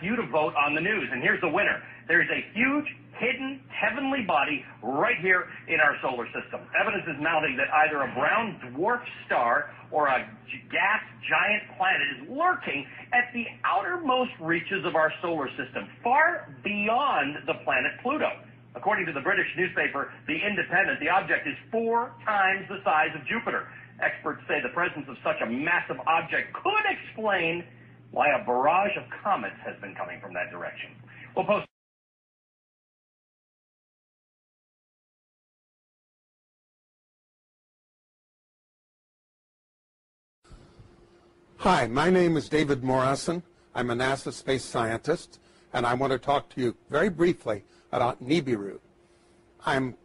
ask you to vote on the news. And here's the winner. There's a huge, hidden, heavenly body right here in our solar system. Evidence is mounting that either a brown dwarf star or a gas giant planet is lurking at the outermost reaches of our solar system, far beyond the planet Pluto. According to the British newspaper The Independent, the object is 4 times the size of Jupiter. Experts say the presence of such a massive object could explain why a barrage of comets has been coming from that direction. We'll post. Hi, my name is David Morrison. I'm a NASA space scientist, and I want to talk to you very briefly about Nibiru. I'm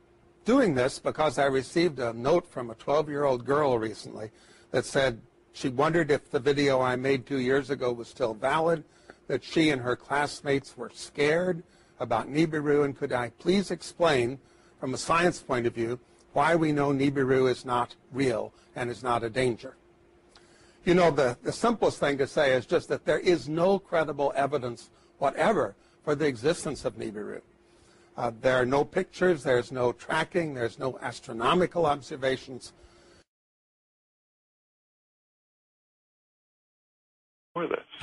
doing this because I received a note from a 12-year-old girl recently that said she wondered if the video I made 2 years ago was still valid, that she and her classmates were scared about Nibiru, and could I please explain, from a science point of view, why we know Nibiru is not real and is not a danger. You know, the simplest thing to say is just that there is no credible evidence whatever for the existence of Nibiru. There are no pictures, there's no tracking, there's no astronomical observations.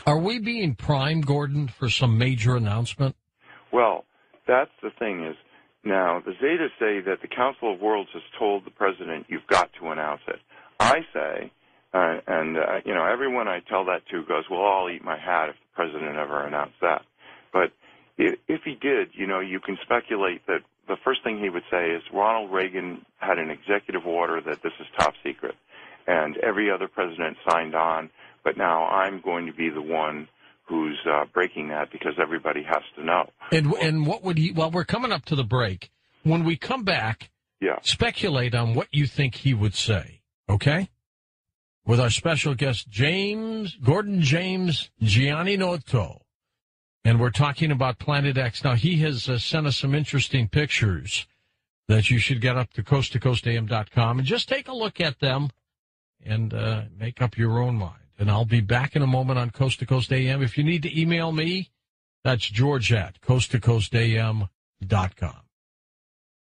Are we being primed, Gordon, for some major announcement? Well, that's the thing is, now, the Zetas say that the Council of Worlds has told the president, you've got to announce it. I say, everyone I tell that to goes, well, I'll eat my hat if the president ever announced that. But if he did, you can speculate that the first thing he would say is Ronald Reagan had an executive order that this is top secret, and every other president signed on. But now I'm going to be the one who's breaking that because everybody has to know. And what would he? Well, we're coming up to the break. When we come back, speculate on what you think he would say. Okay, with our special guest Gordon James Giannotto, and we're talking about Planet X. Now he has sent us some interesting pictures that you should get up to coasttocoastam.com and just take a look at them and make up your own mind. And I'll be back in a moment on Coast to Coast AM. If you need to email me, that's George at coasttocoastam.com.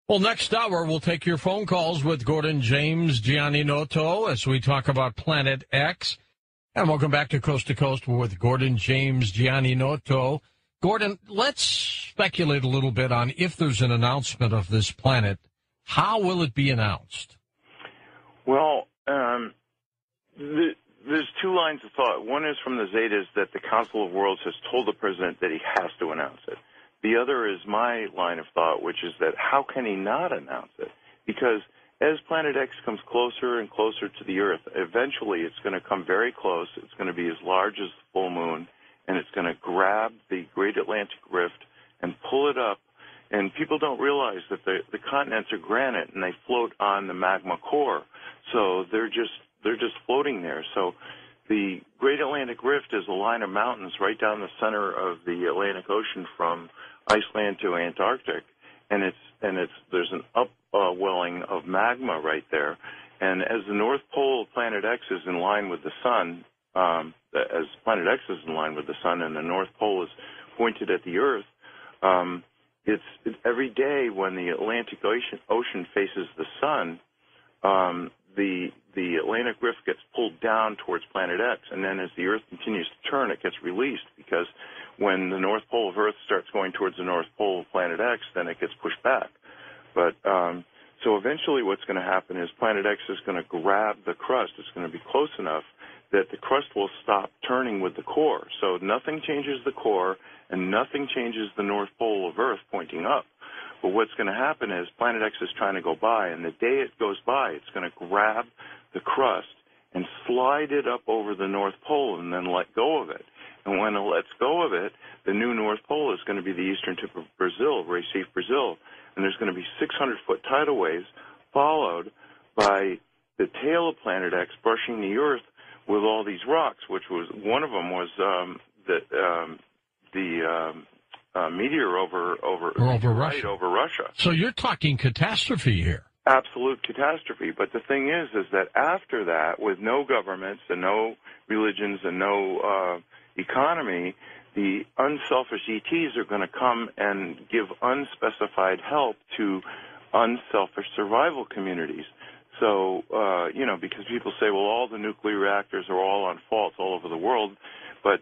Well, next hour, we'll take your phone calls with Gordon James Giannotto as we talk about Planet X. And welcome back to Coast with Gordon James Giannotto. Gordon, let's speculate a little bit on if there's an announcement of this planet. How will it be announced? Well, there's 2 lines of thought. One is from the Zetas that the Council of Worlds has told the president that he has to announce it. The other is my line of thought, which is that how can he not announce it? Because as Planet X comes closer and closer to the Earth, eventually it's going to come very close. It's going to be as large as the full moon, and it's going to grab the Great Atlantic Rift and pull it up. And people don't realize that the continents are granite, and they float on the magma core. So they're just floating there. So the Great Atlantic Rift is a line of mountains right down the center of the Atlantic Ocean from Iceland to Antarctic, and there's an upwelling of magma right there. And as the North Pole of Planet X is in line with the sun, as Planet X is in line with the sun, and the North Pole is pointed at the Earth, it's every day when the Atlantic Ocean faces the sun, the Atlantic Rift gets pulled down towards Planet X, and then as the Earth continues to turn, it gets released, because when the North Pole of Earth starts going towards the North Pole of Planet X, then it gets pushed back. But so eventually what's going to happen is Planet X is going to grab the crust. It's going to be close enough that the crust will stop turning with the core. So nothing changes the core, and nothing changes the North Pole of Earth pointing up. But what's going to happen is Planet X is trying to go by, and the day it goes by, it's going to grab the crust and slide it up over the North Pole and then let go of it. And when it lets go of it, the new North Pole is going to be the eastern tip of Brazil, Recife, Brazil. And there's going to be 600-foot tidal waves followed by the tail of Planet X brushing the Earth with all these rocks, which was one of them was the meteor over Russia. So you're talking catastrophe here. Absolute catastrophe. But the thing is that after that, with no governments and no religions and no economy, the unselfish ETs are going to come and give unspecified help to unselfish survival communities. So, because people say, well, all the nuclear reactors are all on faults all over the world, but,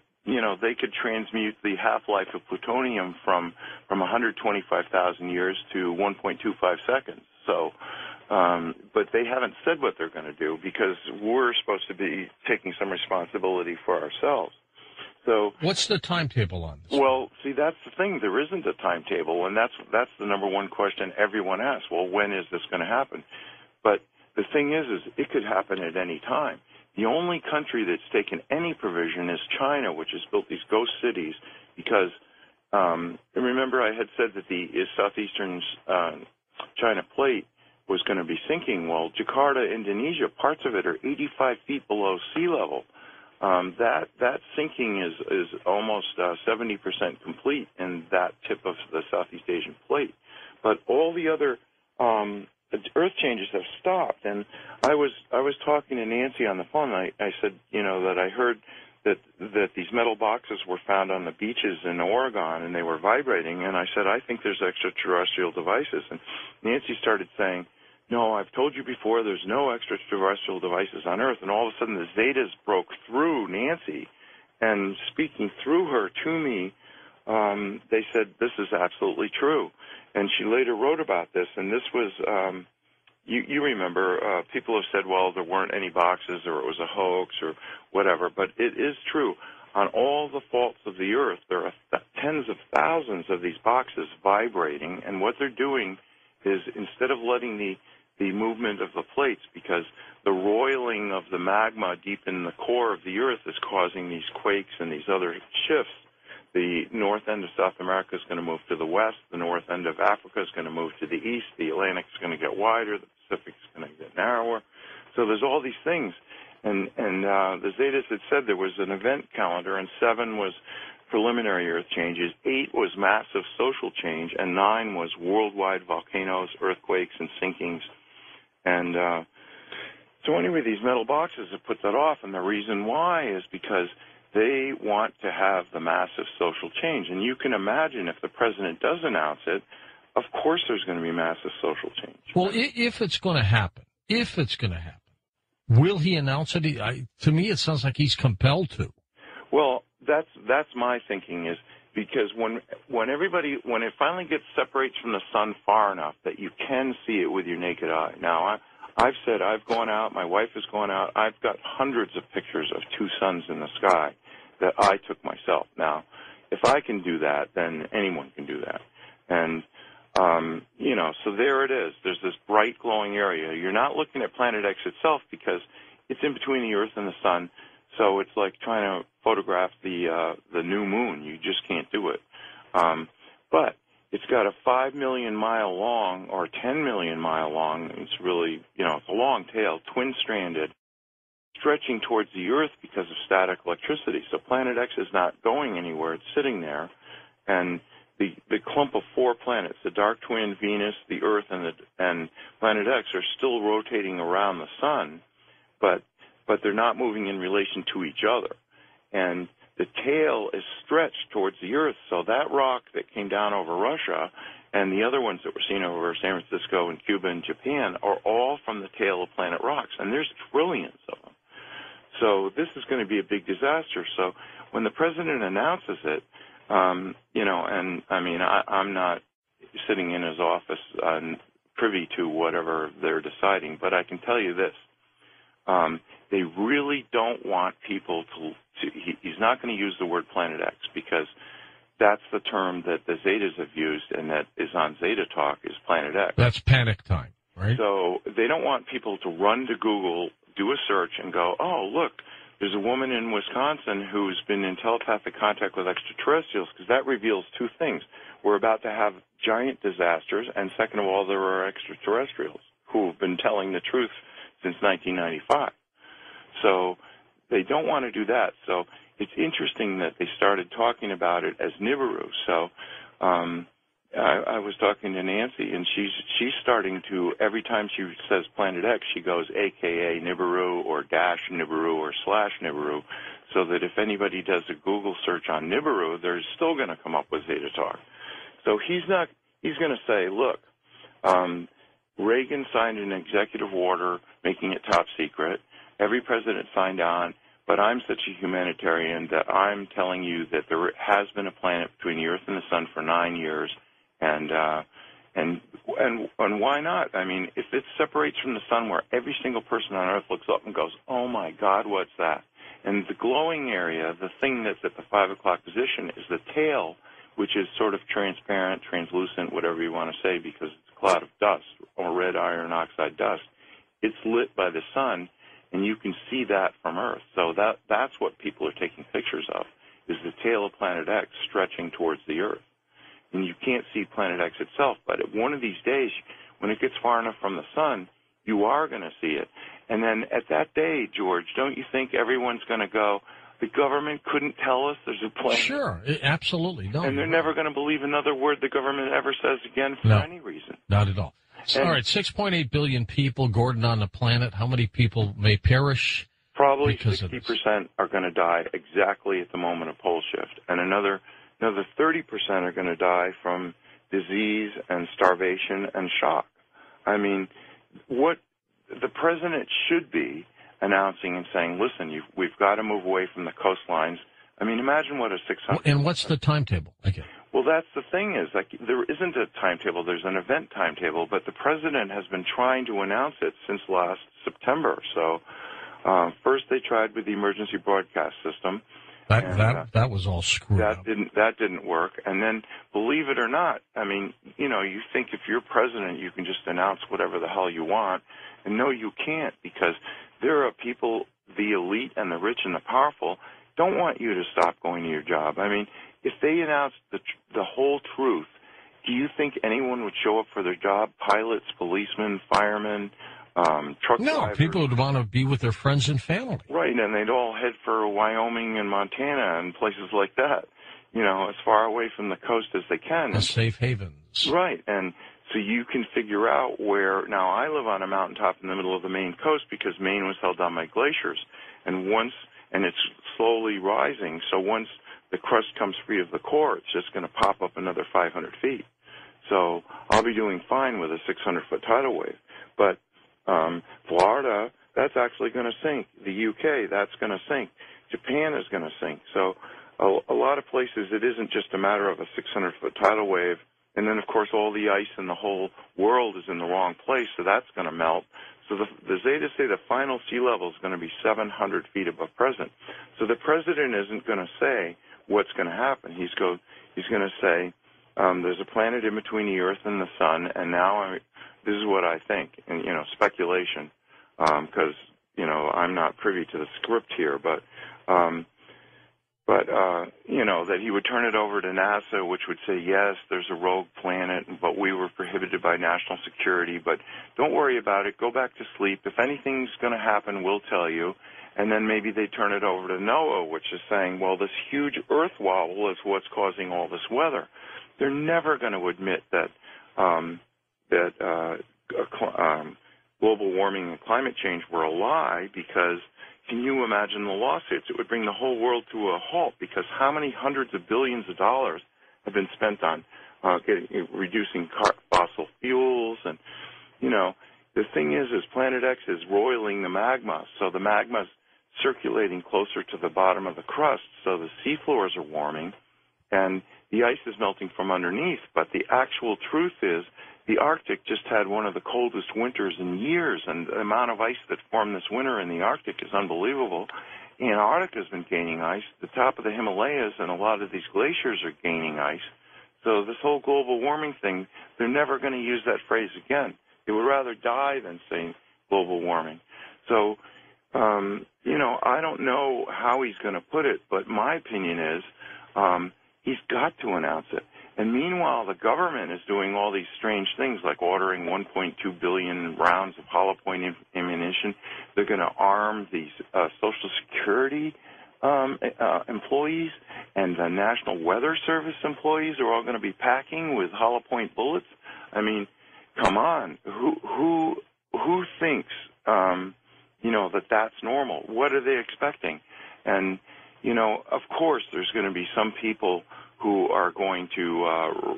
they could transmute the half-life of plutonium from 125,000 years to 1.25 seconds. So, but they haven't said what they're going to do because we're supposed to be taking some responsibility for ourselves. So, what's the timetable on this? Well, see, that's the thing. There isn't a timetable, and that's the number one question everyone asks. Well, when is this going to happen? But the thing is it could happen at any time. The only country that's taken any provision is China, which has built these ghost cities because, remember I had said that the southeastern China plate was going to be sinking. Well, Jakarta, Indonesia, parts of it are 85 feet below sea level. That sinking is almost 70% complete in that tip of the Southeast Asian plate. But all the other earth changes have stopped. And I was talking to Nancy on the phone. I said, that I heard that these metal boxes were found on the beaches in Oregon and they were vibrating. And I said, I think there's extraterrestrial devices. And Nancy started saying, no, I've told you before, there's no extraterrestrial devices on Earth. And all of a sudden the Zetas broke through Nancy, and speaking through her to me, they said, this is absolutely true. And she later wrote about this, and this was, you remember, people have said, well, there weren't any boxes or it was a hoax or whatever, but it is true. On all the faults of the Earth, there are tens of thousands of these boxes vibrating, and what they're doing is instead of letting the movement of the plates, because the roiling of the magma deep in the core of the Earth is causing these quakes and these other shifts. The north end of South America is going to move to the west. The north end of Africa is going to move to the east. The Atlantic is going to get wider. The Pacific is going to get narrower. So there's all these things. And the Zetas had said there was an event calendar, and 7 was preliminary Earth changes, 8 was massive social change, and 9 was worldwide volcanoes, earthquakes, and sinkings. And so anyway, these metal boxes have put that off, and the reason why is because they want to have the massive social change. And you can imagine if the president does announce it, of course there's going to be massive social change. Well, if it's going to happen, will he announce it? To me, it sounds like he's compelled to. Well, that's my thinking, is because when it finally separates from the sun far enough that you can see it with your naked eye. Now, I've said I've gone out, my wife has gone out, I've got hundreds of pictures of 2 suns in the sky that I took myself. Now, if I can do that, then anyone can do that. And, so there it is. There's this bright glowing area. You're not looking at Planet X itself because it's in between the Earth and the sun. So it's like trying to photograph the new moon. You just can't do it. But it's got a 5 million mile long or 10 million mile long. It's really, it's a long tail, twin-stranded, stretching towards the Earth because of static electricity. So Planet X is not going anywhere. It's sitting there. And the clump of 4 planets, the dark twin, Venus, the Earth, and Planet X, are still rotating around the sun, but they're not moving in relation to each other. And the tail is stretched towards the Earth, so that rock that came down over Russia and the other ones that were seen over San Francisco and Cuba and Japan are all from the tail of planet rocks, and there's trillions of them. So this is going to be a big disaster. So when the president announces it, and I mean, I'm not sitting in his office privy to whatever they're deciding, but I can tell you this. They really don't want people to he's not going to use the word Planet X because that's the term that the Zetas have used and that is on Zeta Talk is Planet X. That's panic time, right? So they don't want people to run to Google, do a search, and go, oh, look, there's a woman in Wisconsin who's been in telepathic contact with extraterrestrials, because that reveals 2 things. We're about to have giant disasters, and second of all, there are extraterrestrials who have been telling the truth since 1995. So they don't want to do that. So it's interesting that they started talking about it as Nibiru. So I was talking to Nancy, and she's starting to, every time she says Planet X, she goes AKA Nibiru or dash Nibiru or slash Nibiru. so that if anybody does a Google search on Nibiru, they're still going to come up with Zeta Talk. So he's going to say, look, Reagan signed an executive order making it top secret. Every president signed on, but I'm such a humanitarian that I'm telling you that there has been a planet between the Earth and the Sun for 9 years, and why not? I mean, if it separates from the Sun where every single person on Earth looks up and goes, oh my God, what's that? And the glowing area, the thing that's at the 5 o'clock position, is the tail, which is sort of transparent, translucent, whatever you want to say, because it's a cloud of dust or red iron oxide dust. It's lit by the sun, and you can see that from Earth. So that's what people are taking pictures of, is the tail of Planet X stretching towards the Earth. And you can't see Planet X itself, but one of these days, when it gets far enough from the sun, you are going to see it. And then at that day, George, don't you think everyone's going to go, the government couldn't tell us there's a planet? Sure, absolutely. No, and they're never going to believe another word the government ever says again for any reason. Not at all. All right, 6.8 billion people, Gordon, on the planet. How many people may perish? Probably 60% are going to die exactly at the moment of pole shift. And another 30% are going to die from disease and starvation and shock. I mean, what the president should be announcing and saying, listen, we've got to move away from the coastlines. I mean, imagine what a 600... And what's the timetable? Okay. Well, that's the thing is, like, there isn't a timetable. There's an event timetable, but the president has been trying to announce it since last September. So first they tried with the emergency broadcast system. That was all screwed up. That didn't work. And then, believe it or not, I mean, you think if you're president, you can just announce whatever the hell you want. And no, you can't, because there are people, the elite and the rich and the powerful, don't want you to stop going to your job. I mean, if they announced the whole truth, do you think anyone would show up for their job? Pilots, policemen, firemen, truck drivers? No, people would want to be with their friends and family. Right, and they'd all head for Wyoming and Montana and places like that, as far away from the coast as they can. The safe havens. Right, and so you can figure out where, now I live on a mountaintop in the middle of the Maine coast because Maine was held down by glaciers, and it's slowly rising, so once the crust comes free of the core, it's just going to pop up another 500 feet. So I'll be doing fine with a 600-foot tidal wave. But Florida, that's actually going to sink. The UK, that's going to sink. Japan is going to sink. So a lot of places, it isn't just a matter of a 600-foot tidal wave. And then, of course, all the ice in the whole world is in the wrong place, so that's going to melt. So the Zetas say the final sea level is going to be 700 feet above present. So the president isn't going to say what's going to happen. He's going to say there's a planet in between the Earth and the Sun, and now this is what I think, and speculation, because I'm not privy to the script here, but that he would turn it over to NASA, which would say, yes, there's a rogue planet, but we were prohibited by national security, but don't worry about it. Go back to sleep. If anything's going to happen, we'll tell you. And then maybe they turn it over to NOAA, which is saying, well, this huge Earth wobble is what's causing all this weather. They're never going to admit that global warming and climate change were a lie, because can you imagine the lawsuits? It would bring the whole world to a halt, because how many hundreds of billions of dollars have been spent on reducing fossil fuels? And, the thing is Planet X is roiling the magma, so the magma's circulating closer to the bottom of the crust, so the seafloors are warming, and the ice is melting from underneath. But the actual truth is the Arctic just had one of the coldest winters in years, and the amount of ice that formed this winter in the Arctic is unbelievable. Antarctica has been gaining ice. The top of the Himalayas and a lot of these glaciers are gaining ice. So this whole global warming thing, they're never going to use that phrase again. They would rather die than say global warming. So, I don't know how he's going to put it, but my opinion is he's got to announce it. And meanwhile, the government is doing all these strange things, like ordering 1.2 billion rounds of hollow point ammunition. They're going to arm these Social Security employees, and the National Weather Service employees are all going to be packing with hollow point bullets. I mean, come on, who thinks that that's normal? What are they expecting? And of course there's going to be some people who are going to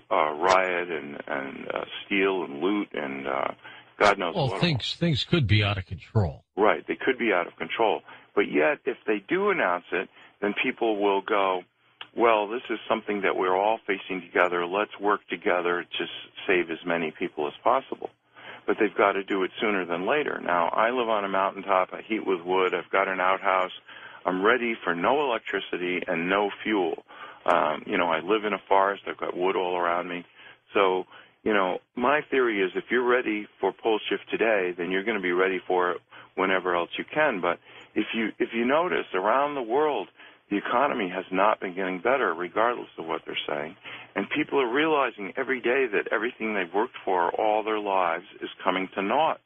riot and steal and loot and God knows what. Well, things could be out of control. Right, they could be out of control. But yet, if they do announce it, then people will go, well, this is something that we're all facing together. Let's work together to save as many people as possible. But they've got to do it sooner than later. Now, I live on a mountaintop. I heat with wood. I've got an outhouse. I'm ready for no electricity and no fuel. I live in a forest. I've got wood all around me. So, my theory is if you're ready for pole shift today, then you're going to be ready for it whenever else you can. But if you notice, around the world, the economy has not been getting better, regardless of what they're saying. And people are realizing every day that everything they've worked for all their lives is coming to naught.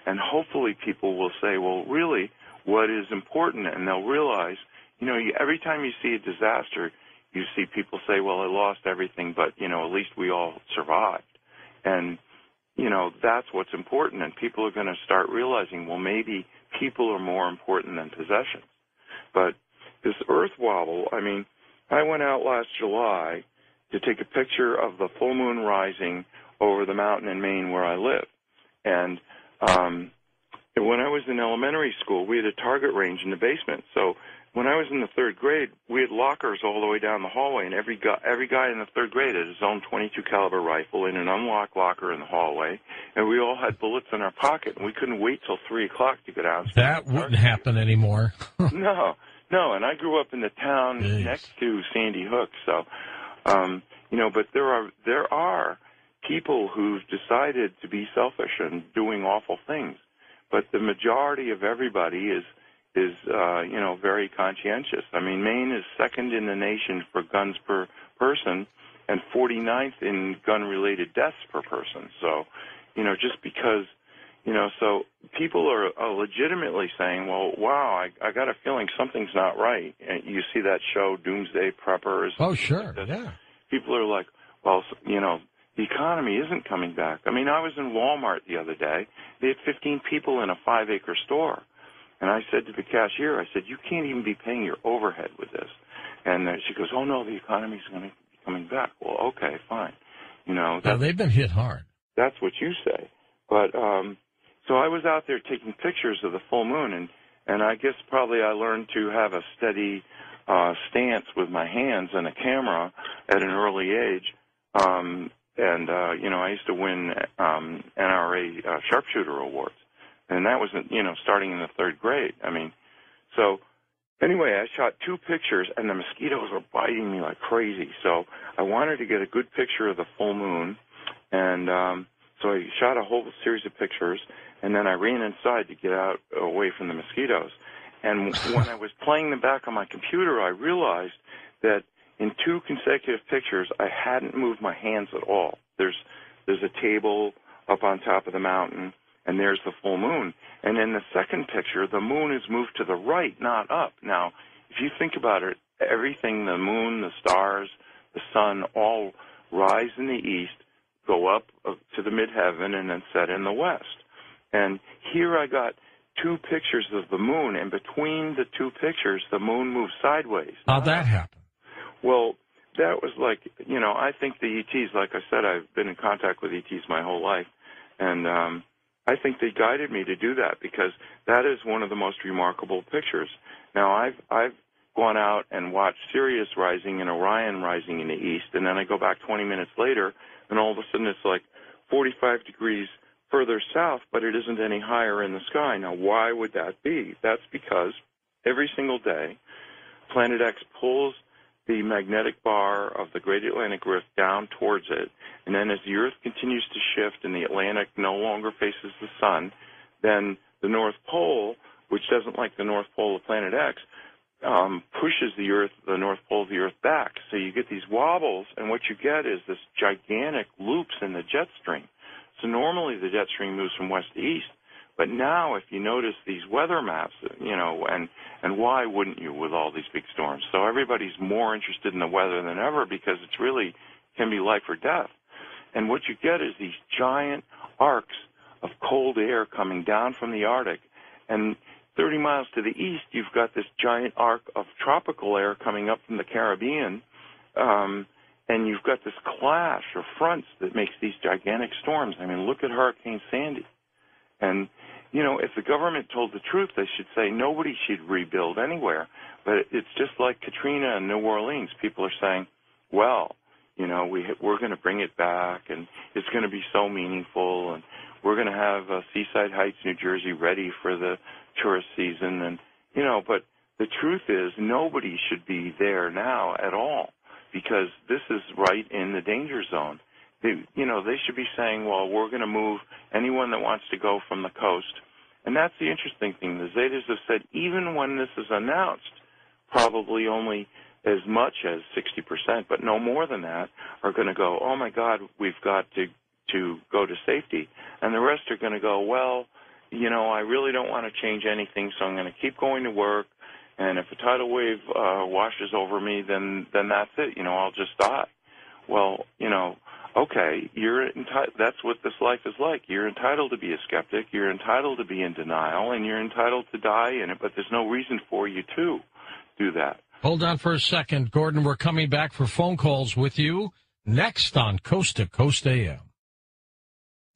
And hopefully people will say, well, really, what is important? And they'll realize, every time you see a disaster, you see people say, well, I lost everything, but, at least we all survived. And, that's what's important. And people are going to start realizing, well, maybe people are more important than possessions. But this earth wobble, I went out last July to take a picture of the full moon rising over the mountain in Maine where I live. And when I was in elementary school, we had a target range in the basement. So when I was in the third grade, we had lockers all the way down the hallway, and every guy in the third grade had his own .22 caliber rifle in an unlocked locker in the hallway, and we all had bullets in our pocket, and we couldn't wait till 3 o'clock to get out. That wouldn't happen anymore. No, and I grew up in the town next to Sandy Hook, so, but there are people who've decided to be selfish and doing awful things, but the majority of everybody is very conscientious. Maine is second in the nation for guns per person and 49th in gun-related deaths per person. So, just because, so people are legitimately saying, well, wow, I got a feeling something's not right. And you see that show, Doomsday Preppers. Oh, sure, yeah. People are like, well, the economy isn't coming back. I was in Walmart the other day. They had 15 people in a 5-acre store. And I said to the cashier, I said, you can't even be paying your overhead with this. And she goes, oh, no, the economy's going to be coming back. Well, okay, fine. They've been hit hard. That's what you say. But so I was out there taking pictures of the full moon, and I guess probably I learned to have a steady stance with my hands and a camera at an early age. I used to win NRA sharpshooter awards. And that was, starting in the third grade. So anyway, I shot 2 pictures, and the mosquitoes were biting me like crazy. So I wanted to get a good picture of the full moon, and so I shot a whole series of pictures, and then I ran inside to get out away from the mosquitoes. And when I was playing them back on my computer, I realized that in 2 consecutive pictures, I hadn't moved my hands at all. There's a table up on top of the mountain, and there's the full moon. And in the second picture, the moon is moved to the right, not up. Now, if you think about it, everything, the moon, the stars, the sun, all rise in the east, go up to the midheaven, and then set in the west. And here I got 2 pictures of the moon, and between the 2 pictures, the moon moves sideways. How'd that happen? Well, that was like, I think the ETs, like I said, I've been in contact with ETs my whole life, and I think they guided me to do that because that is one of the most remarkable pictures. Now, I've gone out and watched Sirius rising and Orion rising in the east, and then I go back 20 minutes later, and all of a sudden it's like 45 degrees further south, but it isn't any higher in the sky. Now, why would that be? That's because every single day, Planet X pulls the magnetic bar of the Great Atlantic Rift down towards it, and then as the Earth continues to shift and the Atlantic no longer faces the sun, then the North Pole, which doesn't like the North Pole of Planet X, pushes the North Pole of the Earth back. So you get these wobbles, and what you get is this gigantic loops in the jet stream. So normally the jet stream moves from west to east, but now if you notice these weather maps, and why wouldn't you with all these big storms? So everybody's more interested in the weather than ever because it's really can be life or death. And what you get is these giant arcs of cold air coming down from the Arctic, and 30 miles to the east, you've got this giant arc of tropical air coming up from the Caribbean, and you've got this clash of fronts that makes these gigantic storms. I mean, look at Hurricane Sandy. And, you know, if the government told the truth, they should say nobody should rebuild anywhere. But it's just like Katrina and New Orleans. People are saying, well, you know, we're going to bring it back, and it's going to be so meaningful, and we're going to have Seaside Heights, New Jersey, ready for the tourist season. And, you know, but the truth is nobody should be there now at all, because this is right in the danger zone. They should be saying, well, we're going to move anyone that wants to go from the coast. And that's the interesting thing. The Zetas have said even when this is announced, probably only as much as 60%, but no more than that, are going to go, oh, my God, we've got to go to safety. And the rest are going to go, well, you know, I really don't want to change anything, so I'm going to keep going to work. And if a tidal wave washes over me, then that's it. You know, I'll just die. Well, you know, okay, that's what this life is like. You're entitled to be a skeptic. You're entitled to be in denial, and you're entitled to die in it, but there's no reason for you to do that. Hold on for a second, Gordon. We're coming back for phone calls with you next on Coast to Coast AM.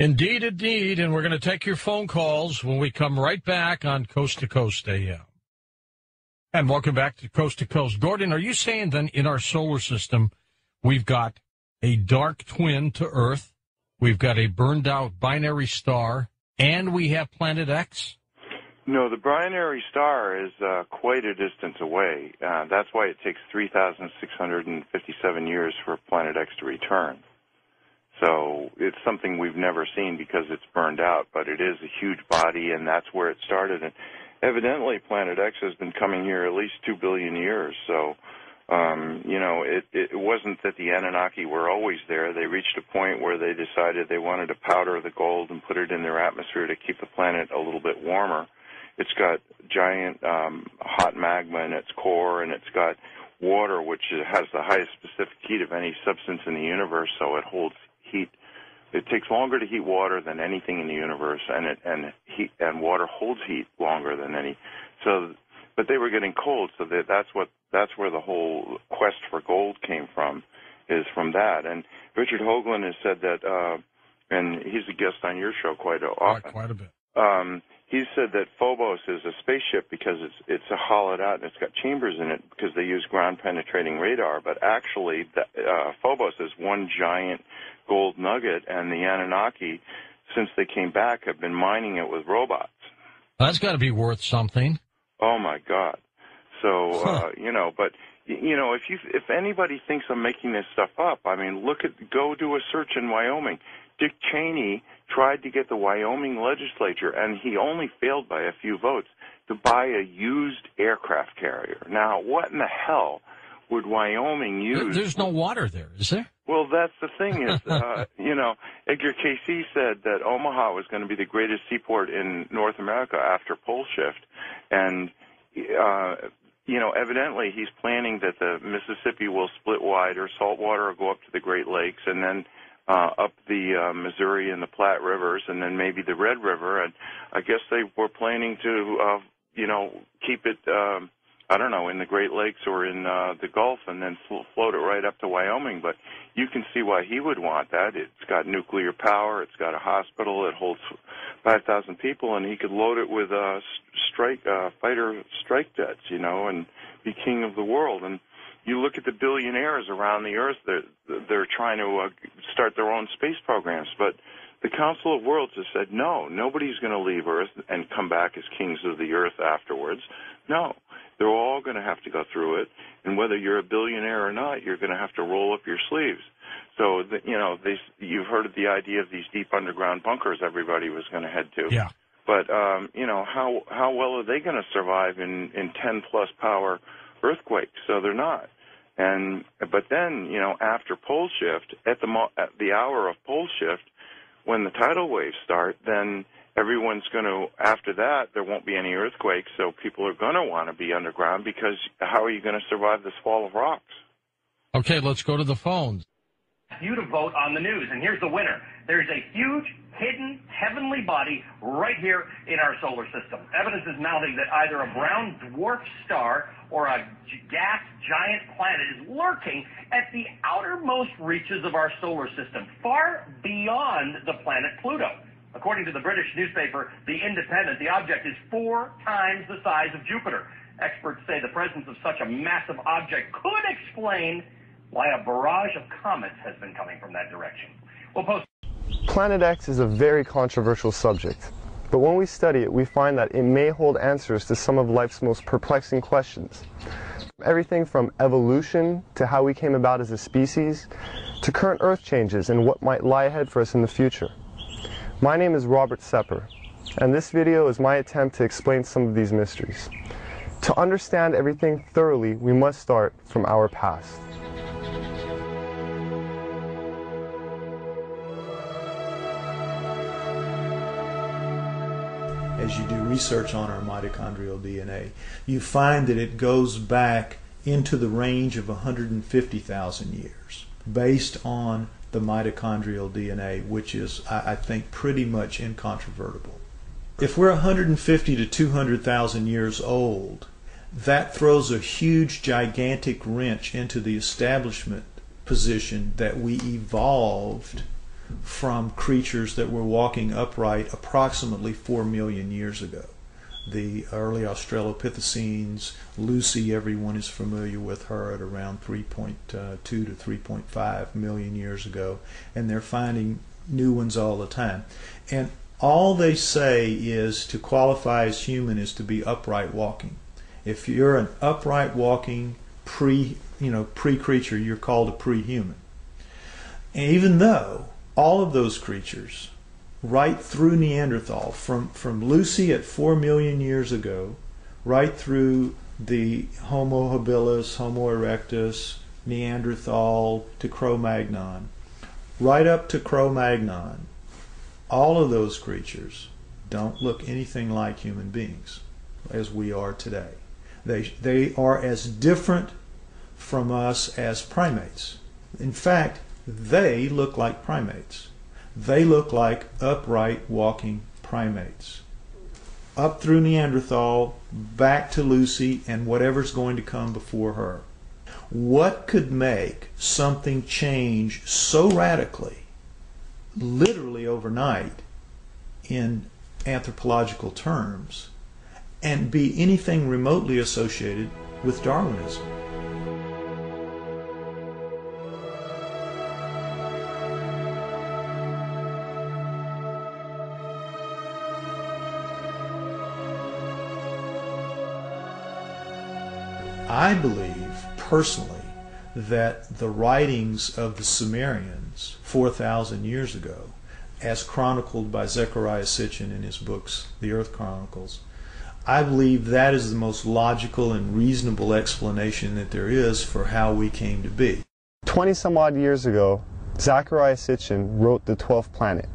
Indeed, indeed, and we're going to take your phone calls when we come right back on Coast to Coast AM. And welcome back to Coast. Gordon, are you saying then in our solar system we've got a dark twin to Earth, we've got a burned-out binary star, and we have Planet X? No, the binary star is quite a distance away. That's why it takes 3,657 years for Planet X to return. So it's something we've never seen because it's burned out, but it is a huge body, and that's where it started. And evidently, Planet X has been coming here at least 2 billion years. So, you know, it wasn't that the Anunnaki were always there. They reached a point where they decided they wanted to powder the gold and put it in their atmosphere to keep the planet a little bit warmer. It's got giant hot magma in its core, and it's got water, which has the highest specific heat of any substance in the universe, so it holds heat. It takes longer to heat water than anything in the universe, and water holds heat longer than any. So, but they were getting cold, so that's where the whole quest for gold came from, is from that. And Richard Hoagland has said that, and he's a guest on your show quite often. Quite a bit. He said that Phobos is a spaceship because it's hollowed out and it's got chambers in it because they use ground-penetrating radar. But actually, Phobos is one giant gold nugget, and the Anunnaki, since they came back, have been mining it with robots. That's got to be worth something. Oh, my God. So, you know, but, you know, if anybody thinks I'm making this stuff up, I mean, go do a search in Wyoming. Dick Cheney tried to get the Wyoming legislature, and he only failed by a few votes, to buy a used aircraft carrier. Now, what in the hell would Wyoming use? There's no water there, is there? Well, that's the thing is, you know, Edgar Cayce said that Omaha was going to be the greatest seaport in North America after pole shift. And, you know, evidently he's planning that the Mississippi will split wide, or saltwater will go up to the Great Lakes, and then up the Missouri and the Platte Rivers, and then maybe the Red River. And I guess they were planning to, you know, keep it, I don't know, in the Great Lakes or in the Gulf, and then float it right up to Wyoming. But you can see why he would want that. It's got nuclear power. It's got a hospital. It holds 5,000 people, and he could load it with fighter strike jets, you know, and be king of the world. And you look at the billionaires around the earth, they're trying to start their own space programs. But the Council of Worlds has said, no, nobody's going to leave Earth and come back as kings of the earth afterwards. No, they're all going to have to go through it. And whether you're a billionaire or not, you're going to have to roll up your sleeves. So, you know, you've heard of the idea of these deep underground bunkers everybody was going to head to. Yeah. But, you know, how well are they going to survive in 10-plus power earthquakes? So they're not. But then, you know, after pole shift, at the hour of pole shift, when the tidal waves start, then everyone's going to, after that, there won't be any earthquakes, so people are going to want to be underground, because how are you going to survive this fall of rocks? Okay, let's go to the phones. You to vote on the news, and here's the winner. There's a huge, hidden, heavenly body right here in our solar system. Evidence is mounting that either a brown dwarf star or a gas giant planet is lurking at the outermost reaches of our solar system, far beyond the planet Pluto. According to the British newspaper The Independent, the object is 4 times the size of Jupiter. Experts say the presence of such a massive object could explain why a barrage of comets has been coming from that direction. We'll post. Planet X is a very controversial subject, but when we study it, we find that it may hold answers to some of life's most perplexing questions. Everything from evolution to how we came about as a species, to current Earth changes and what might lie ahead for us in the future. My name is Robert Sepper, and this video is my attempt to explain some of these mysteries. To understand everything thoroughly, we must start from our past. As you do research on our mitochondrial DNA, you find that it goes back into the range of 150,000 years based on the mitochondrial DNA, which is, I think, pretty much incontrovertible. If we're 150 to 200,000 years old, that throws a huge, gigantic wrench into the establishment position that we evolved from creatures that were walking upright approximately 4 million years ago. The early Australopithecines, Lucy, everyone is familiar with her, at around 3.2 to 3.5 million years ago, and they're finding new ones all the time. And all they say is to qualify as human is to be upright walking. If you're an upright walking pre-creature, you're called a pre-human. And even though all of those creatures, right through Neanderthal, from Lucy at 4 million years ago, right through the Homo habilis, Homo erectus, Neanderthal to Cro-Magnon, right up to Cro-Magnon, all of those creatures don't look anything like human beings as we are today. They are as different from us as primates. In fact, they look like primates. They look like upright walking primates. Up through Neanderthal, back to Lucy, and whatever's going to come before her. What could make something change so radically, literally overnight, in anthropological terms, and be anything remotely associated with Darwinism? I believe, personally, that the writings of the Sumerians 4,000 years ago, as chronicled by Zechariah Sitchin in his books, The Earth Chronicles, I believe that is the most logical and reasonable explanation that there is for how we came to be. 20 some odd years ago, Zechariah Sitchin wrote The 12th Planet.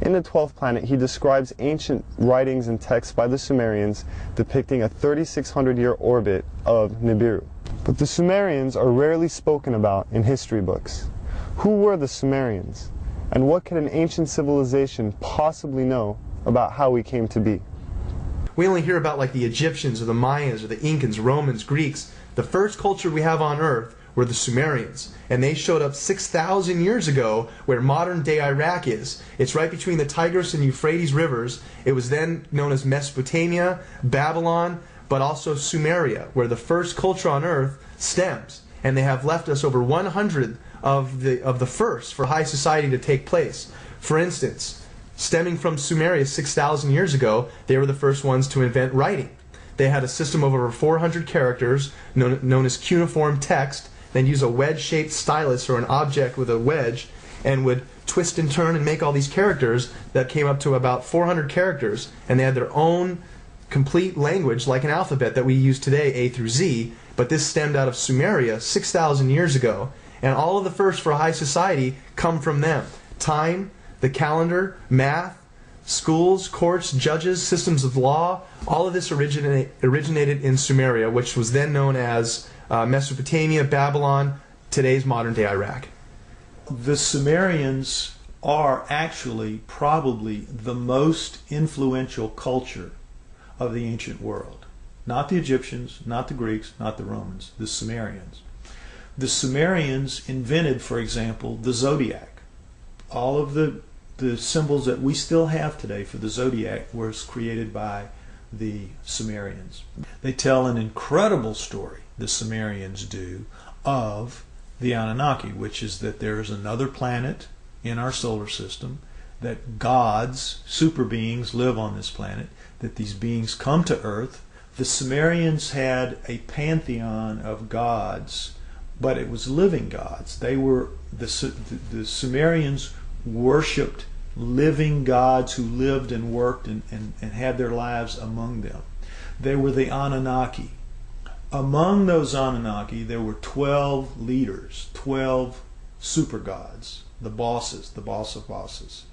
In The 12th Planet, he describes ancient writings and texts by the Sumerians depicting a 3,600-year orbit of Nibiru. But the Sumerians are rarely spoken about in history books. Who were the Sumerians? And what could an ancient civilization possibly know about how we came to be? We only hear about like the Egyptians or the Mayans or the Incans, Romans, Greeks. The first culture we have on Earth were the Sumerians. And they showed up 6,000 years ago where modern-day Iraq is. It's right between the Tigris and Euphrates rivers. It was then known as Mesopotamia, Babylon, but also Sumeria, where the first culture on Earth stems. And they have left us over 100 of the first for high society to take place. For instance, stemming from Sumeria 6,000 years ago, they were the first ones to invent writing. They had a system of over 400 characters known as cuneiform text. Then use a wedge-shaped stylus or an object with a wedge and would twist and turn and make all these characters that came up to about 400 characters. And they had their own complete language like an alphabet that we use today, A through Z. But this stemmed out of Sumeria 6,000 years ago. And all of the first for high society come from them. Time, the calendar, math, schools, courts, judges, systems of law, all of this originated in Sumeria, which was then known as Mesopotamia, Babylon, today's modern-day Iraq. The Sumerians are actually probably the most influential culture of the ancient world. Not the Egyptians, not the Greeks, not the Romans, the Sumerians. The Sumerians invented, for example, the zodiac. All of the symbols that we still have today for the zodiac was created by the Sumerians. They tell an incredible story, the Sumerians do, of the Anunnaki, which is that there is another planet in our solar system, that gods, super beings, live on this planet, that these beings come to Earth. The Sumerians had a pantheon of gods, but it was living gods. They were the Sumerians worshipped living gods who lived and worked and had their lives among them. They were the Anunnaki. Among those Anunnaki, there were 12 leaders, 12 super gods, the bosses, the boss of bosses.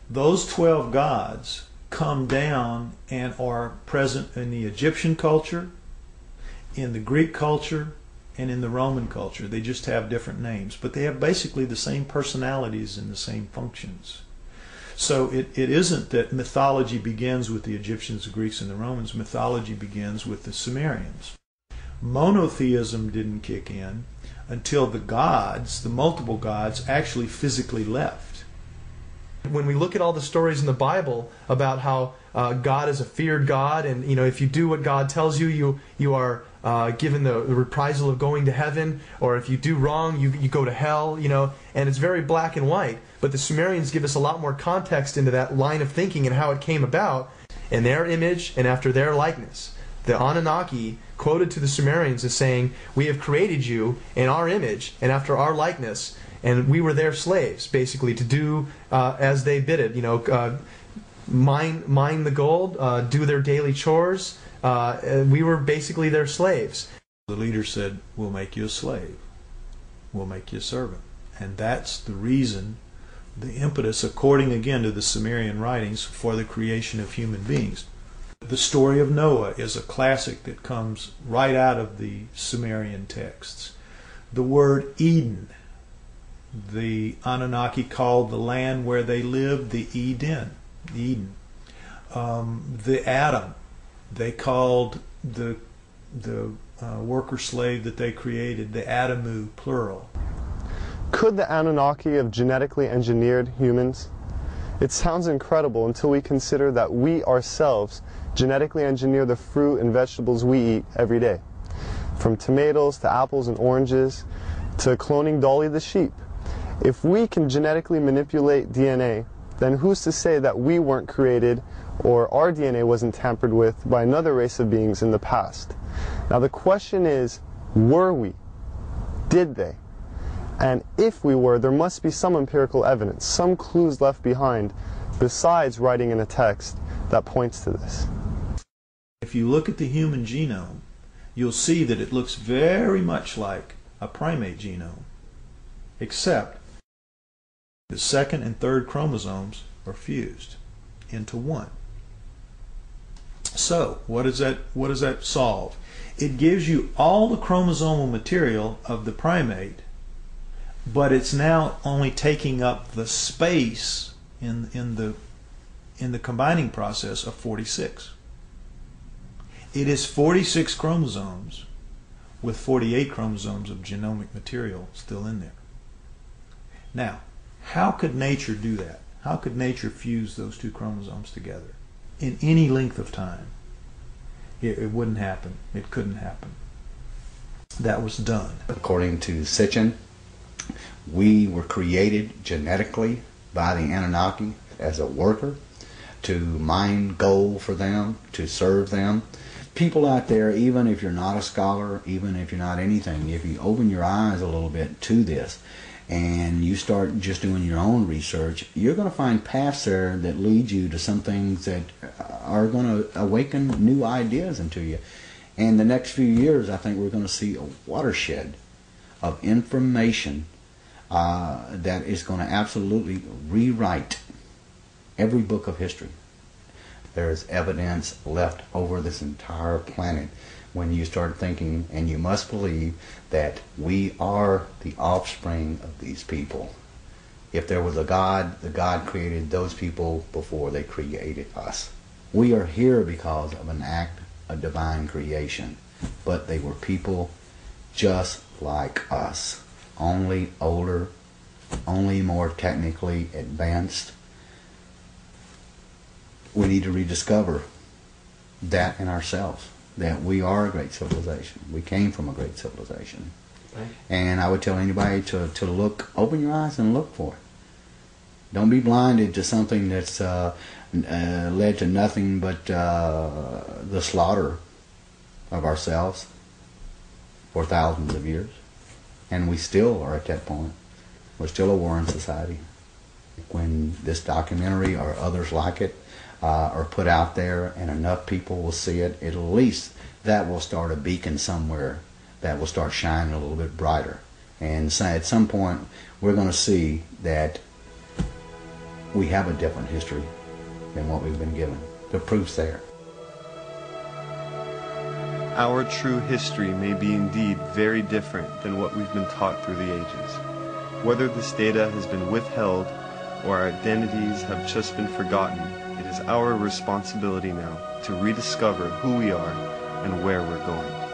Those 12 gods come down and are present in the Egyptian culture, in the Greek culture, and in the Roman culture. They just have different names, but they have basically the same personalities and the same functions. So it isn't that mythology begins with the Egyptians, the Greeks, and the Romans. Mythology begins with the Sumerians. Monotheism didn't kick in until the gods, the multiple gods, actually physically left. When we look at all the stories in the Bible about how God is a feared God, and if you do what God tells you, you are given the reprisal of going to heaven, or if you do wrong, you go to hell, and it's very black and white. But the Sumerians give us a lot more context into that line of thinking and how it came about in their image and after their likeness. The Anunnaki quoted to the Sumerians as saying, "We have created you in our image and after our likeness, and we were their slaves," basically, to do as they bid it. Mine the gold, do their daily chores. We were basically their slaves. The leader said, "We'll make you a slave. We'll make you a servant." And that's the reason, the impetus, according again to the Sumerian writings, for the creation of human beings. The story of Noah is a classic that comes right out of the Sumerian texts. The word Eden, the Anunnaki called the land where they lived the Eden. The Adam, they called the worker slave that they created the Adamu, plural. Could the Anunnaki have genetically engineered humans? It sounds incredible until we consider that we ourselves genetically engineer the fruit and vegetables we eat every day. From tomatoes to apples and oranges to cloning Dolly the sheep. If we can genetically manipulate DNA, then who's to say that we weren't created or our DNA wasn't tampered with by another race of beings in the past? Now the question is, were we? Did they? And if we were, there must be some empirical evidence, some clues left behind, besides writing in a text, that points to this. If you look at the human genome, you'll see that it looks very much like a primate genome, except the second and third chromosomes are fused into one. So, what does that solve? It gives you all the chromosomal material of the primate, but it's now only taking up the space in the combining process of 46. It is 46 chromosomes with 48 chromosomes of genomic material still in there. Now, how could nature do that? How could nature fuse those two chromosomes together in any length of time? It wouldn't happen. It couldn't happen. That was done. According to Sitchin, we were created genetically by the Anunnaki as a worker, to mine gold for them, to serve them. People out there, even if you're not a scholar, even if you're not anything, if you open your eyes a little bit to this and you start just doing your own research, you're going to find paths there that lead you to some things that are going to awaken new ideas into you. And the next few years, I think we're going to see a watershed of information that is going to absolutely rewrite every book of history. There's evidence left over this entire planet when you start thinking, and you must believe that we are the offspring of these people. If there was a God, the God created those people before they created us. We are here because of an act of divine creation, but they were people just like us, only older, only more technically advanced. We need to rediscover that in ourselves, that we are a great civilization. We came from a great civilization. Right. And I would tell anybody to look, open your eyes and look for it. Don't be blinded to something that's led to nothing but the slaughter of ourselves for thousands of years. And we still are at that point. We're still a warring society. When this documentary or others like it are put out there and enough people will see it, at least that will start a beacon somewhere that will start shining a little bit brighter. And so at some point we're going to see that we have a different history than what we've been given. The proof's there. Our true history may be indeed very different than what we've been taught through the ages. Whether this data has been withheld or our identities have just been forgotten, it is our responsibility now to rediscover who we are and where we're going.